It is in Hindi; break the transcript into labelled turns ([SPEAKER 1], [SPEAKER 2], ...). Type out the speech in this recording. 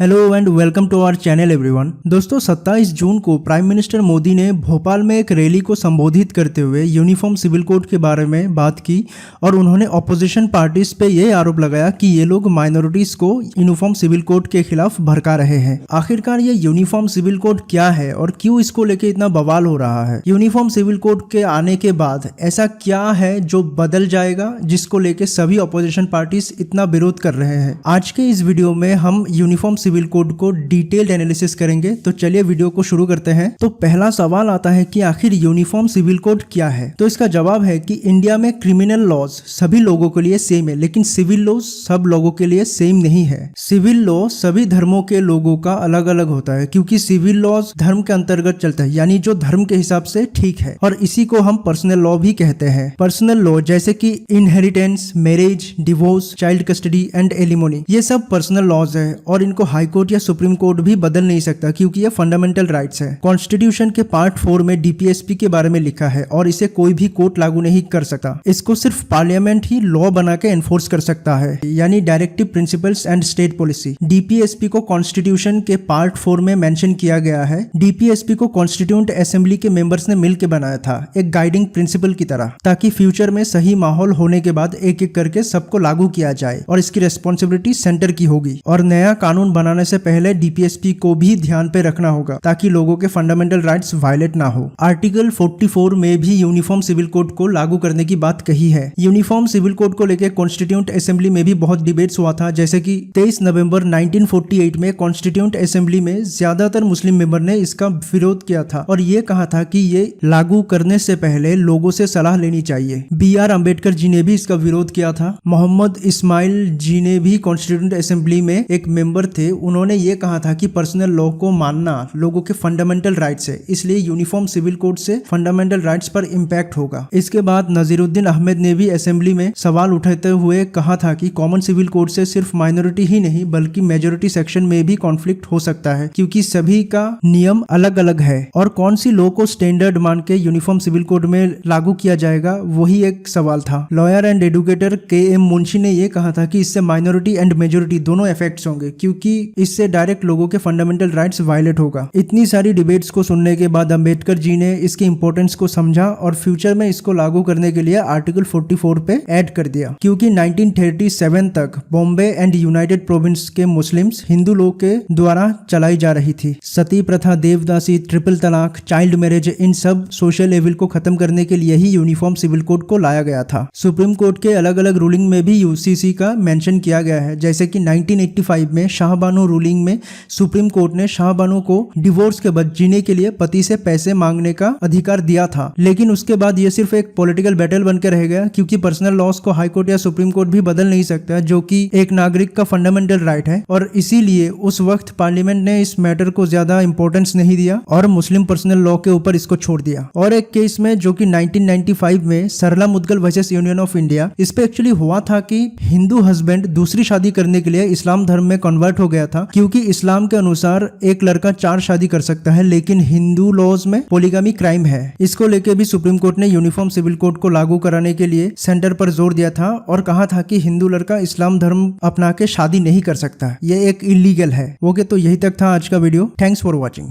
[SPEAKER 1] Hello and welcome to our channel everyone. दोस्तों 27 जून को प्राइम मिनिस्टर मोदी ने भोपाल में एक रैली को संबोधित करते हुए यूनिफॉर्म सिविल कोड के बारे में बात की और उन्होंने ऑपोजिशन पार्टीज पे ये आरोप लगाया कि ये लोग माइनॉरिटीज को यूनिफॉर्म सिविल कोड के खिलाफ भड़का रहे हैं। आखिरकार ये यूनिफॉर्म सिविल कोड क्या है और क्यों इसको लेके इतना बवाल हो रहा है? यूनिफॉर्म सिविल कोड के आने के बाद ऐसा क्या है जो बदल जाएगा जिसको लेके सभी ऑपोजिशन पार्टीज इतना विरोध कर रहे हैं? आज के इस वीडियो में हम यूनिफॉर्म सिविल कोड को डिटेल्ड एनालिसिस करेंगे। तो चलिए वीडियो को शुरू करते हैं। तो पहला सवाल आता है कि आखिर यूनिफॉर्म सिविल कोड क्या है? तो इसका जवाब है कि इंडिया में क्रिमिनल लॉज सभी लोगों के लिए सेम है, लेकिन सिविल लॉ सब लोगों के लिए सेम नहीं है। सिविल लॉ सभी धर्मों के लोगों का अलग अलग होता है, क्योंकि सिविल लॉज धर्म के अंतर्गत चलता है, यानी जो धर्म के हिसाब से ठीक है, और इसी को हम पर्सनल लॉ भी कहते हैं। पर्सनल लॉ जैसे कि inheritance, marriage, divorce, child custody and alimony, ये सब पर्सनल लॉज है और इनको हाई कोर्ट या सुप्रीम कोर्ट भी बदल नहीं सकता, क्योंकि ये फंडामेंटल राइट्स है। कॉन्स्टिट्यूशन के पार्ट 4 में डीपीएसपी के बारे में लिखा है और इसे कोई भी कोर्ट लागू नहीं कर सकता। इसको सिर्फ पार्लियामेंट ही लॉ बना के एनफोर्स कर सकता है, यानी directive principles and state policy. DPSP को कॉन्स्टिट्यूशन के पार्ट 4 में मेंशन किया गया है। डीपीएसपी को कॉन्स्टिट्यूएंट असेंबली के मेंबर्स ने मिलकर बनाया था, एक गाइडिंग प्रिंसिपल की तरह, ताकि फ्यूचर में सही माहौल होने के बाद एक एक करके सबको लागू किया जाए और इसकी रेस्पॉन्सिबिलिटी सेंटर की होगी। और नया कानून बनाने से पहले डीपीएसपी को भी ध्यान पे रखना होगा ताकि लोगों के फंडामेंटल राइट्स वायलेट ना हो। आर्टिकल 44 में भी यूनिफॉर्म सिविल कोड को लागू करने की बात कही है। यूनिफॉर्म सिविल कोड को लेकर कॉन्स्टिट्यूएंट असेंबली में भी बहुत डिबेट्स हुआ था, जैसे कि 23 नवंबर 1948 में कॉन्स्टिट्यूएंट असेंबली में ज्यादातर मुस्लिम मेंबर ने इसका विरोध किया था और ये कहा था कि ये लागू करने से पहले लोगों से सलाह लेनी चाहिए। BR अम्बेडकर जी ने भी इसका विरोध किया था। मोहम्मद इस्माइल जी ने भी कॉन्स्टिट्यूएंट असेंबली में एक मेंबर थे, उन्होंने ये कहा था कि पर्सनल लॉ को मानना लोगों के फंडामेंटल राइट्स है, इसलिए यूनिफॉर्म सिविल कोड से फंडामेंटल राइट्स पर इम्पैक्ट होगा। इसके बाद नजीरुद्दीन अहमद ने भी असेंबली में सवाल उठाते हुए कहा था कि कॉमन सिविल कोड से सिर्फ माइनॉरिटी ही नहीं बल्कि मेजोरिटी सेक्शन में भी कॉन्फ्लिक्ट हो सकता है, क्योंकि सभी का नियम अलग अलग है और कौन सी लॉ को स्टैंडर्ड मान के यूनिफॉर्म सिविल कोड में लागू किया जाएगा, वही एक सवाल था। Lawyer and educator KM Munshi ने यह कहा था कि इससे माइनॉरिटी एंड मेजोरिटी दोनों इफेक्ट्स होंगे, क्योंकि इससे डायरेक्ट लोगों के फंडामेंटल राइट्स वायलेट होगा। इतनी सारी डिबेट्स को सुनने के बाद अम्बेडकर जी ने इसकी इंपॉर्टेंस को समझा और फ्यूचर में इसको लागू करने के लिए आर्टिकल 44 पे ऐड कर दिया, क्योंकि 1937 तक बॉम्बे एंड यूनाइटेड प्रोविंस के मुस्लिम्स हिंदू लोग के द्वारा चलाई जा रही थी। सती प्रथा, देवदासी, ट्रिपल तलाक, चाइल्ड मैरिज, इन सब सोशल एविल को खत्म करने के लिए ही यूनिफॉर्म सिविल कोड को लाया गया था। सुप्रीम कोर्ट के अलग अलग रूलिंग में भी यूसीसी का मेंशन किया गया है, जैसे कि 1985 में शाहबानो रूलिंग में सुप्रीम कोर्ट ने शाहबानो को डिवोर्स के बाद जीने के लिए पति से पैसे मांगने का अधिकार दिया था, लेकिन उसके बाद ये सिर्फ एक पॉलिटिकल बैटल बनकर रह गया, क्योंकि पर्सनल लॉस को हाई कोर्ट या सुप्रीम कोर्ट भी बदल नहीं सकता, जो कि एक नागरिक का फंडामेंटल राइट है। और इसीलिए उस वक्त पार्लियामेंट ने इस मैटर को ज्यादा इंपॉर्टेंस नहीं दिया और मुस्लिम पर्सनल लॉ के ऊपर इसको छोड़ दिया। और एक केस में जो कि 1995 में Sarla Mudgal versus union of India, इस पे एक्चुअली हुआ था कि हिंदू हस्बैंड दूसरी शादी करने के लिए इस्लाम धर्म में कन्वर्ट हो गया था, क्योंकि इस्लाम के अनुसार एक लड़का 4 शादी कर सकता है, लेकिन हिंदू लॉज में पोलीगामी क्राइम है। इसको लेके भी सुप्रीम कोर्ट ने यूनिफॉर्म सिविल कोड को लागू कराने के लिए सेंटर पर जोर दिया था और कहा था कि हिंदू लड़का इस्लाम धर्म अपना के शादी नहीं कर सकता, ये एक इलीगल है। ओके, तो यही तक था आज का वीडियो। Thanks for watching.